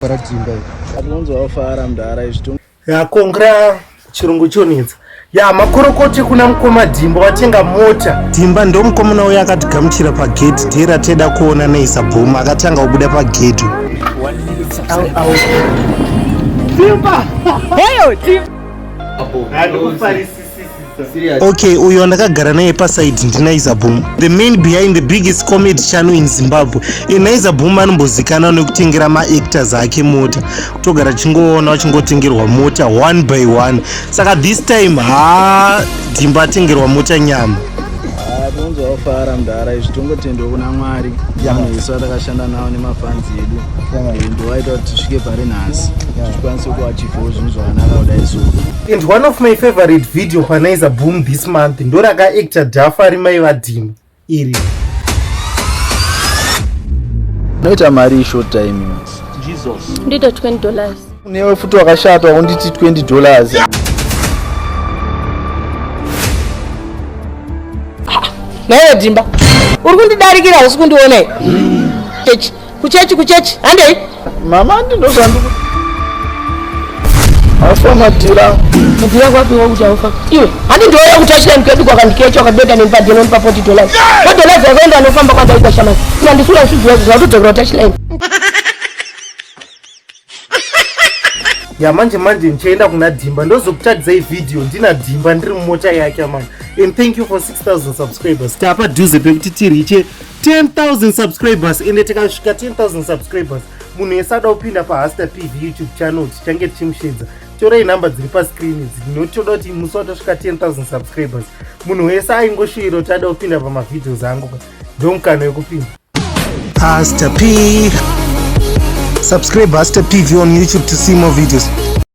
para Dhimba. Atonzo afara mdara izvitu. Ya kongra chirungu chonetsa. Ya makorokoti kuna mukoma Dhimba watenga mota. Dhimba ndo mukomana uya akatigamuchira pagate dera teda kuona Naiza bhoma akatanga kubuda pagate. Dhimba. Heyo Dhimba. Okay, uyo ndakagara naye paside ndinaiza boom. The man behind the biggest comedy channel in Zimbabwe. Naiza boom anombozikana nekutengera maactors ake mota. Kutogara chingoona chingotengerwa mota one by one. Saka this time Dhimba atengerwa mota nyama. Atonzo afara mdara izvitongotendwa kuna Mwari. Yamuisa takashanda nawo nemafans edu. Ndo waita kuti tisvike pari nhasi. Tikwanise kuachievao zvinhu zvakanaka kudai so. And one of my favorite video pa Naiza boom this month ndo rakaactor Dhafu ari mai vaDhimba iri. Noita mari short time. Jesus. Ndida $20. Newe futi wakashatwa kunditi $20. Nawe Dhimba. Uri kundidarikira usikundiona. Kuchechi. Handei. Mama ndinozandu. Afa matira. Matira kwapi wakuti aufa. Iwe, handi ndoya kutashira mkedu kwa kandikecho akabeka nipatino nipa $40. $40 yakwenda anofamba kwanza ita shamani. Ina ndisula usuzu wetu za utoto kwa tashira. Ya manje nchaenda kuna Dhimba ndozokutagisa hii video ndina Dhimba ndiri mumota yake man. And thank you for 6,000 subscribers. Tapa duze pekuti tiriche 10,000 subscribers. Ende tikasvika 10,000 subscribers. Munhu yesada kupinda pa Hasta PV YouTube channel tichange tichimushedza. Torai namba dziri pa screen idzi. Notoda kuti musi watosvika 10,000 subscribers. Munhu wese aingoshuvira kuti ada kupinda pa mavideos angu. Ndomukana wekupinda. Hasta P. Subscribe Hasta PV on YouTube to see more videos.